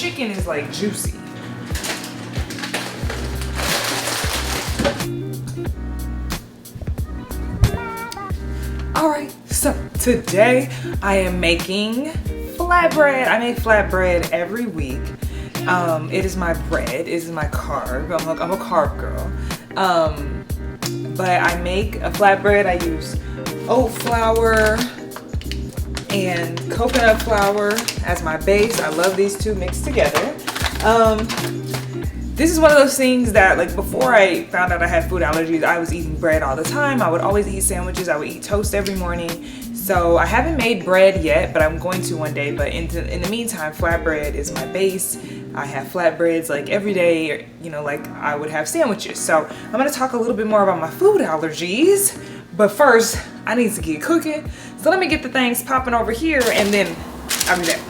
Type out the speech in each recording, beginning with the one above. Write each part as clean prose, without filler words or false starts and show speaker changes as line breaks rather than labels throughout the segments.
chicken is like juicy. All right, so today I am making flatbread. I make flatbread every week. It is my bread, it is my carb. I'm a carb girl. But I make a flatbread. I use oat flour and coconut flour as my base. I love these two mixed together. This is one of those things that, like, before I found out I had food allergies, I was eating bread all the time. I would always eat sandwiches. I would eat toast every morning. So I haven't made bread yet, but I'm going to one day. But in the meantime, flatbread is my base. I have flatbreads like every day, you know, like I would have sandwiches. So I'm gonna talk a little bit more about my food allergies. But first, I need to get cooking. So let me get the things popping over here and then I'll be back.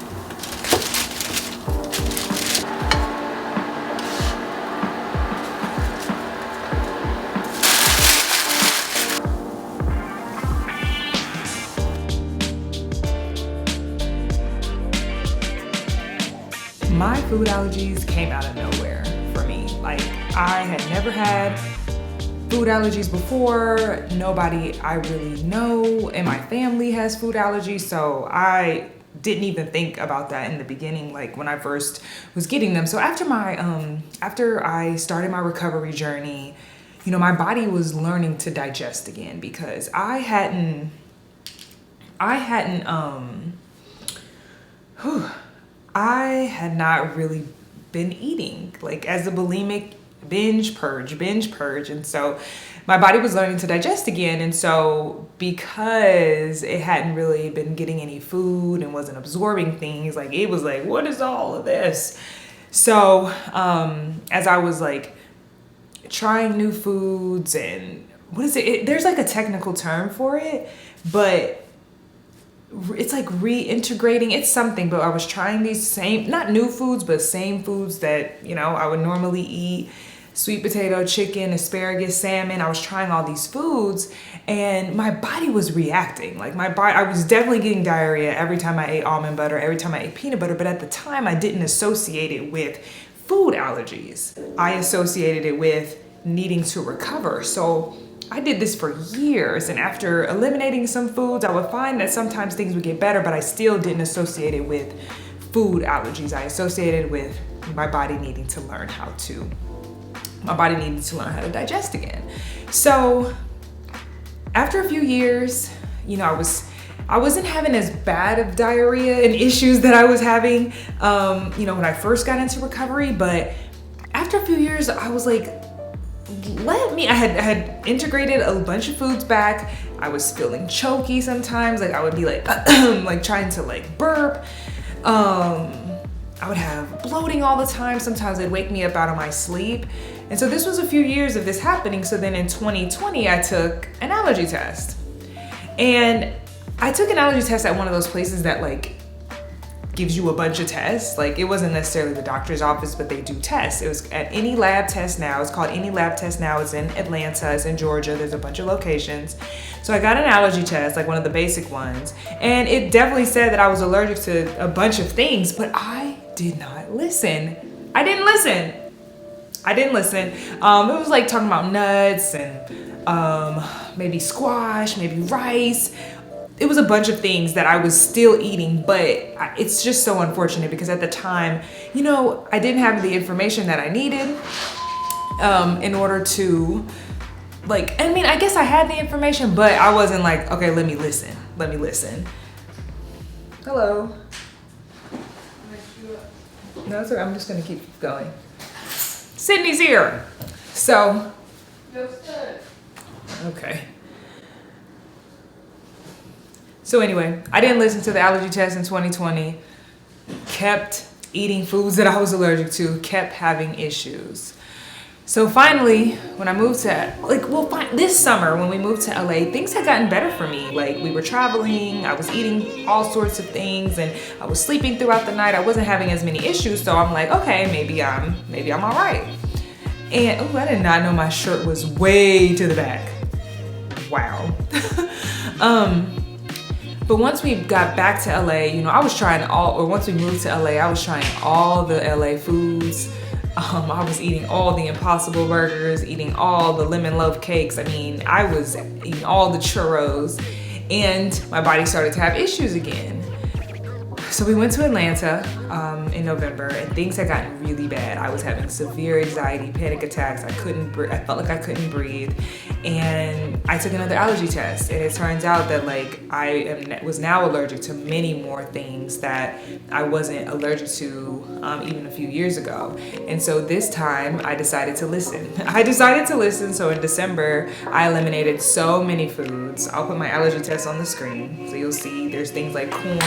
My food allergies came out of nowhere for me. Like, I had never had food allergies before. Nobody I really know in my family has food allergies, so I didn't even think about that in the beginning, like when I first was getting them. So after I started my recovery journey, you know, my body was learning to digest again because I had not really been eating, like, as a bulimic binge purge. And so my body was learning to digest again. And so because it hadn't really been getting any food and wasn't absorbing things, like, it was like, what is all of this? So as I was like trying new foods and there's like a technical term for it, but it's like reintegrating, it's something, but I was trying these same, not new foods, but same foods that, you know, I would normally eat: sweet potato, chicken, asparagus, salmon. I was trying all these foods and my body was reacting. Like, I was definitely getting diarrhea every time I ate almond butter, every time I ate peanut butter, but at the time I didn't associate it with food allergies. I associated it with needing to recover. So I did this for years, and after eliminating some foods, I would find that sometimes things would get better, but I still didn't associate it with food allergies. I associated with my body needing to learn how to digest again. So after a few years, you know, I wasn't having as bad of diarrhea and issues that I was having, you know, when I first got into recovery, but after a few years, I was like, I had integrated a bunch of foods back. I was feeling choky sometimes. Like, I would be like, like trying to like burp. I would have bloating all the time. Sometimes it'd wake me up out of my sleep. And so this was a few years of this happening. So then in 2020, I took an allergy test. And I took an allergy test at one of those places that like gives you a bunch of tests. Like, it wasn't necessarily the doctor's office, but they do tests. It was at Any Lab Test Now. It's called Any Lab Test Now. It's in Atlanta, it's in Georgia. There's a bunch of locations. So I got an allergy test, like one of the basic ones. And it definitely said that I was allergic to a bunch of things, but I did not listen. I didn't listen. It was like talking about nuts and maybe squash, maybe rice. It was a bunch of things that I was still eating, but it's just so unfortunate because at the time, you know, I didn't have the information that I needed in order to, like, I mean, I guess I had the information, but I wasn't like, okay, let me listen. Hello. No, it's okay. I'm just gonna keep going. Sydney's here. So. Okay. So anyway, I didn't listen to the allergy test in 2020, kept eating foods that I was allergic to, kept having issues. So finally, when I moved to, this summer when we moved to LA, things had gotten better for me. Like, we were traveling, I was eating all sorts of things, and I was sleeping throughout the night. I wasn't having as many issues, so I'm like, okay, maybe I'm all right. And I did not know my shirt was way to the back. Wow. But once we got back to LA, you know, I was trying once we moved to LA, I was trying all the LA foods. I was eating all the Impossible Burgers, eating all the lemon loaf cakes. I mean, I was eating all the churros, and my body started to have issues again. So we went to Atlanta in November, and things had gotten really bad. I was having severe anxiety, panic attacks. I felt like I couldn't breathe. And I took another allergy test, and it turns out that like I was now allergic to many more things that I wasn't allergic to even a few years ago. And so this time I decided to listen. So in December, I eliminated so many foods. I'll put my allergy test on the screen. So you'll see there's things like corn,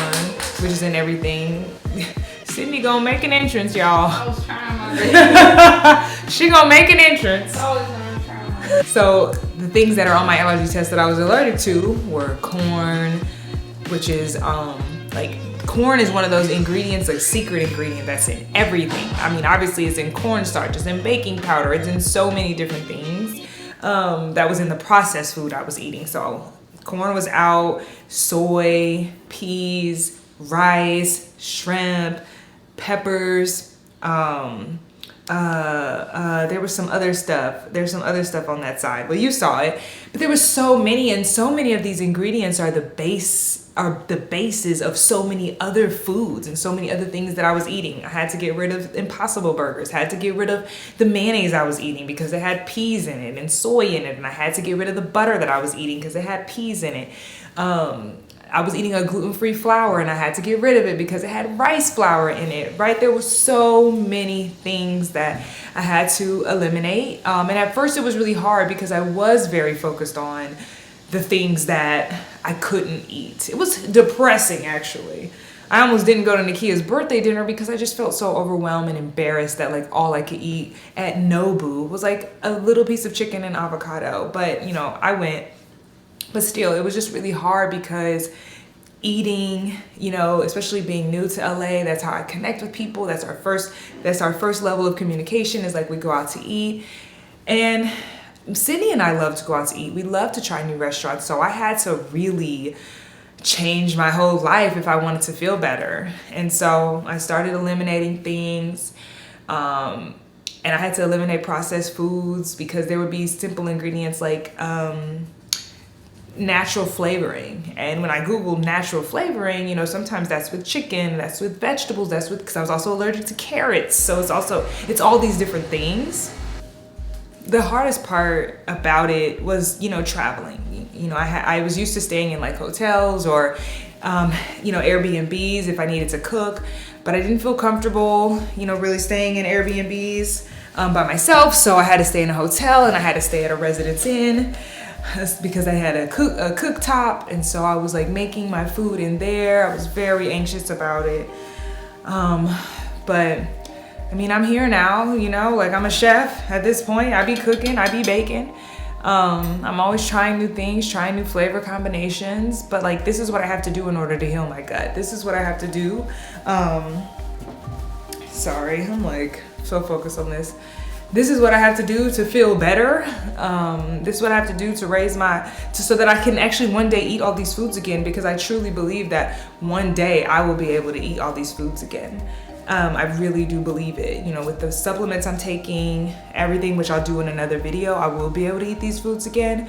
which is in everything. Sydney gonna make an entrance, y'all.
I was trying my best.
She gonna make an entrance.
I was trying my best.
So the things that are on my allergy test that I was allergic to were corn, which is like corn is one of those ingredients, like secret ingredient that's in everything. I mean, obviously it's in cornstarch, it's in baking powder, it's in so many different things that was in the processed food I was eating. So corn was out, soy, peas, rice, shrimp, peppers, there was some other stuff. There's some other stuff on that side. Well, you saw it, but there was so many, and so many of these ingredients are the bases of so many other foods and so many other things that I was eating. I had to get rid of Impossible Burgers, had to get rid of the mayonnaise I was eating because it had peas in it and soy in it, and I had to get rid of the butter that I was eating because it had peas in it. I was eating a gluten-free flour, and I had to get rid of it because it had rice flour in it, right? There were so many things that I had to eliminate. And at first it was really hard because I was very focused on the things that I couldn't eat. It was depressing, actually. I almost didn't go to Nakia's birthday dinner because I just felt so overwhelmed and embarrassed that like all I could eat at Nobu was like a little piece of chicken and avocado. But you know, I went. But still, it was just really hard because eating, you know, especially being new to LA, that's how I connect with people. That's our first level of communication, is like we go out to eat. And Sydney and I love to go out to eat. We love to try new restaurants. So I had to really change my whole life if I wanted to feel better. And so I started eliminating things. And I had to eliminate processed foods because there would be simple ingredients like natural flavoring. And when I Googled natural flavoring, you know, sometimes that's with chicken, that's with vegetables, because I was also allergic to carrots. So it's all these different things. The hardest part about it was, you know, traveling. You know, I was used to staying in like hotels or, you know, Airbnbs if I needed to cook, but I didn't feel comfortable, you know, really staying in Airbnbs by myself. So I had to stay in a hotel, and I had to stay at a Residence Inn because I had a cooktop. And so I was like making my food in there. I was very anxious about it. But I mean, I'm here now, you know, like I'm a chef at this point. I be cooking, I be baking. I'm always trying new things, trying new flavor combinations, but like, this is what I have to do in order to heal my gut. This is what I have to do. Sorry, I'm like so focused on this. This is what I have to do to feel better. This is what I have to do to so that I can actually one day eat all these foods again, because I truly believe that one day I will be able to eat all these foods again. I really do believe it. You know, with the supplements I'm taking, everything, which I'll do in another video, I will be able to eat these foods again.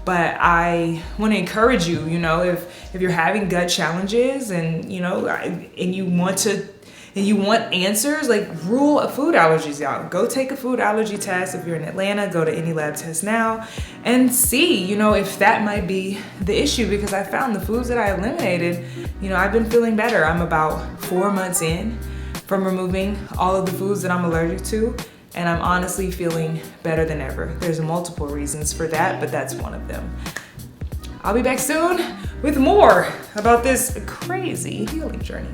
But I want to encourage you, you know, if you're having gut challenges and, you know, and you want answers, like rule food allergies out. Go take a food allergy test. If you're in Atlanta, go to Any Lab Test Now and see, you know, if that might be the issue, because I found the foods that I eliminated, you know, I've been feeling better. I'm about 4 months in from removing all of the foods that I'm allergic to, and I'm honestly feeling better than ever. There's multiple reasons for that, but that's one of them. I'll be back soon with more about this crazy healing journey.